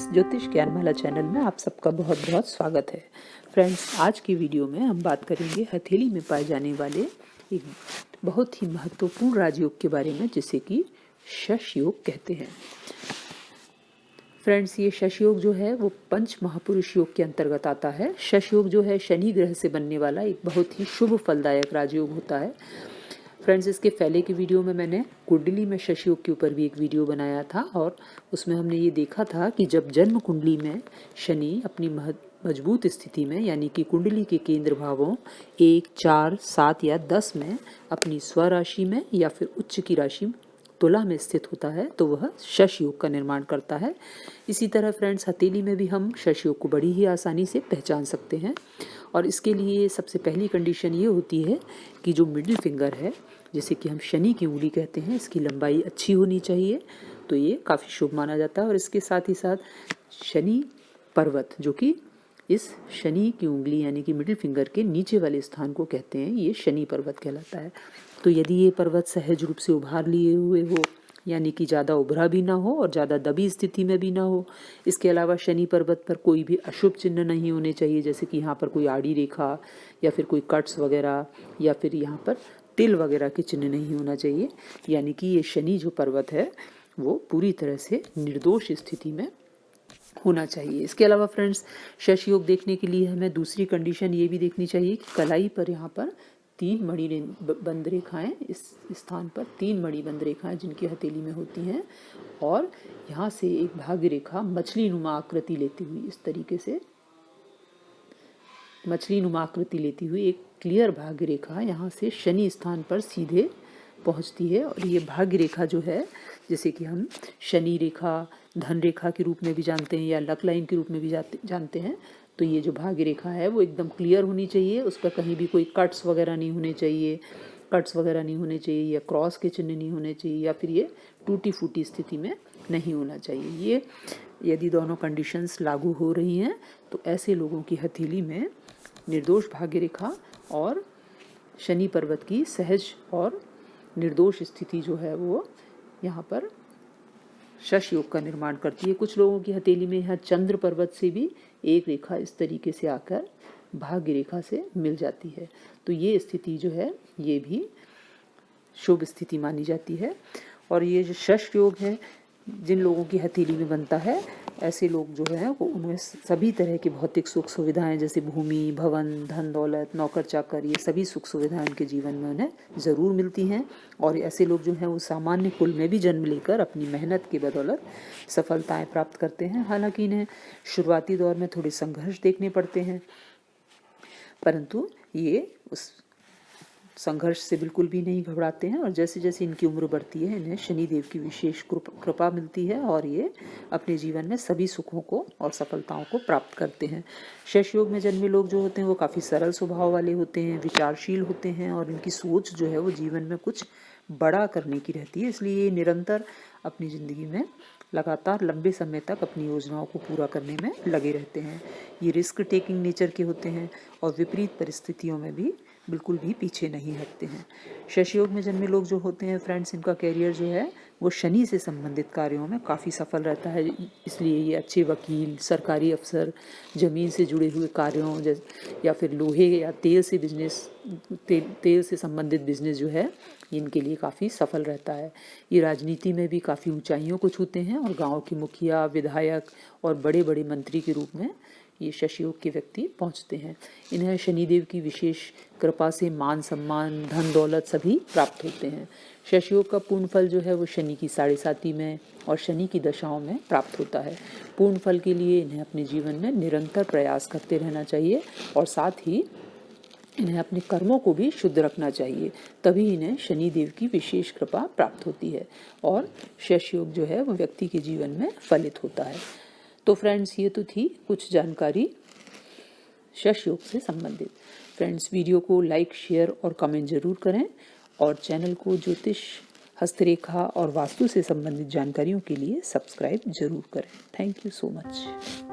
ज्योतिष ज्ञानमाला चैनल में आप सबका बहुत बहुत स्वागत है। फ्रेंड्स, आज की वीडियो में हम बात करेंगे हथेली में पाए जाने वाले एक बहुत ही महत्वपूर्ण राजयोग के बारे में, जिसे कि शश योग कहते हैं। फ्रेंड्स, ये शश योग जो है वो पंच महापुरुष योग के अंतर्गत आता है। शश योग जो है शनि ग्रह से बनने वाला एक बहुत ही शुभ फलदायक राजयोग होता है। फ्रेंड्स, इसके पहले की वीडियो में मैंने कुंडली में शश योग के ऊपर भी एक वीडियो बनाया था और उसमें हमने ये देखा था कि जब जन्म कुंडली में शनि अपनी मजबूत स्थिति में, यानी कि कुंडली के केंद्र भावों 1, 4, 7 या 10 में अपनी स्वराशि में या फिर उच्च की राशि तुला में स्थित होता है, तो वह शश योग का निर्माण करता है। इसी तरह फ्रेंड्स, हथेली में भी हम शश योग को बड़ी ही आसानी से पहचान सकते हैं। और इसके लिए सबसे पहली कंडीशन ये होती है कि जो मिडिल फिंगर है, जिसे कि हम शनि की उंगली कहते हैं, इसकी लंबाई अच्छी होनी चाहिए, तो ये काफ़ी शुभ माना जाता है। और इसके साथ ही साथ शनि पर्वत, जो कि इस शनि की उंगली यानी कि मिडिल फिंगर के नीचे वाले स्थान को कहते हैं, ये शनि पर्वत कहलाता है। तो यदि ये पर्वत सहज रूप से उभार लिए हुए हो, यानी कि ज़्यादा उभरा भी ना हो और ज़्यादा दबी स्थिति में भी ना हो। इसके अलावा शनि पर्वत पर कोई भी अशुभ चिन्ह नहीं होने चाहिए, जैसे कि यहाँ पर कोई आड़ी रेखा या फिर कोई कट्स वगैरह या फिर यहाँ पर तिल वगैरह के चिन्ह नहीं होना चाहिए। यानी कि ये शनि जो पर्वत है वो पूरी तरह से निर्दोष स्थिति में होना चाहिए। इसके अलावा फ्रेंड्स, शश योग देखने के लिए हमें दूसरी कंडीशन ये भी देखनी चाहिए कि कलाई पर यहाँ पर 3 मणि बंद रेखाएं, इस स्थान पर 3 मणि बंद रेखाएं जिनकी हथेली में होती हैं, और यहाँ से एक भाग्य रेखा मछली नुमा आकृति लेती हुई, इस तरीके से मछली नुमा आकृति लेती हुई एक क्लियर भाग्य रेखा यहाँ से शनि स्थान पर सीधे पहुँचती है। और ये भाग्य रेखा जो है, जैसे कि हम शनि रेखा, धन रेखा के रूप में भी जानते हैं या लक लाइन के रूप में भी जानते हैं, तो ये जो भाग्य रेखा है वो एकदम क्लियर होनी चाहिए। उस पर कहीं भी कोई कट्स वगैरह नहीं होने चाहिए, या क्रॉस के चिन्ह नहीं होने चाहिए, या फिर ये टूटी फूटी स्थिति में नहीं होना चाहिए। ये यदि दोनों कंडीशंस लागू हो रही हैं तो ऐसे लोगों की हथेली में निर्दोष भाग्य रेखा और शनि पर्वत की सहज और निर्दोष स्थिति जो है वो यहाँ पर शश योग का निर्माण करती है। कुछ लोगों की हथेली में यहाँ चंद्र पर्वत से भी एक रेखा इस तरीके से आकर भाग्य रेखा से मिल जाती है, तो ये स्थिति जो है ये भी शुभ स्थिति मानी जाती है। और ये जो शश योग है, जिन लोगों की हथेली में बनता है, ऐसे लोग जो है वो उनमें सभी तरह की भौतिक सुख सुविधाएं, जैसे भूमि, भवन, धन दौलत, नौकर चाकर, ये सभी सुख सुविधाएं उनके जीवन में उन्हें ज़रूर मिलती हैं। और ऐसे लोग जो हैं वो सामान्य कुल में भी जन्म लेकर अपनी मेहनत की बदौलत सफलताएं प्राप्त करते हैं। हालांकि इन्हें शुरुआती दौर में थोड़े संघर्ष देखने पड़ते हैं, परंतु ये उस संघर्ष से बिल्कुल भी नहीं घबराते हैं। और जैसे जैसे इनकी उम्र बढ़ती है, इन्हें शनिदेव की विशेष कृपा मिलती है और ये अपने जीवन में सभी सुखों को और सफलताओं को प्राप्त करते हैं। शश योग में जन्मे लोग जो होते हैं वो काफ़ी सरल स्वभाव वाले होते हैं, विचारशील होते हैं, और इनकी सोच जो है वो जीवन में कुछ बड़ा करने की रहती है। इसलिए ये निरंतर अपनी ज़िंदगी में लगातार लंबे समय तक अपनी योजनाओं को पूरा करने में लगे रहते हैं। ये रिस्क टेकिंग नेचर के होते हैं और विपरीत परिस्थितियों में भी बिल्कुल भी पीछे नहीं हटते हैं। शश योग में जन्मे लोग जो होते हैं फ्रेंड्स, इनका कैरियर जो है वो शनि से संबंधित कार्यों में काफ़ी सफल रहता है। इसलिए ये अच्छे वकील, सरकारी अफसर, ज़मीन से जुड़े हुए कार्यों या फिर लोहे या तेल से संबंधित बिजनेस जो है इनके लिए काफ़ी सफल रहता है। ये राजनीति में भी काफ़ी ऊंचाइयों को छूते हैं और गांव के मुखिया, विधायक और बड़े बड़े मंत्री के रूप में ये शश योग के व्यक्ति पहुंचते हैं। इन्हें शनिदेव की विशेष कृपा से मान सम्मान, धन दौलत सभी प्राप्त होते हैं। शश योग का पूर्ण फल जो है वो शनि की 7.5 में और शनि की दशाओं में प्राप्त होता है। पूर्ण फल के लिए इन्हें अपने जीवन में निरंतर प्रयास करते रहना चाहिए और साथ ही इन्हें अपने कर्मों को भी शुद्ध रखना चाहिए, तभी इन्हें शनिदेव की विशेष कृपा प्राप्त होती है और शश योग जो है वो व्यक्ति के जीवन में फलित होता है। तो फ्रेंड्स, ये तो थी कुछ जानकारी शश योग से संबंधित। फ्रेंड्स, वीडियो को लाइक, शेयर और कमेंट जरूर करें और चैनल को ज्योतिष, हस्तरेखा और वास्तु से संबंधित जानकारियों के लिए सब्सक्राइब जरूर करें। Thank you so much.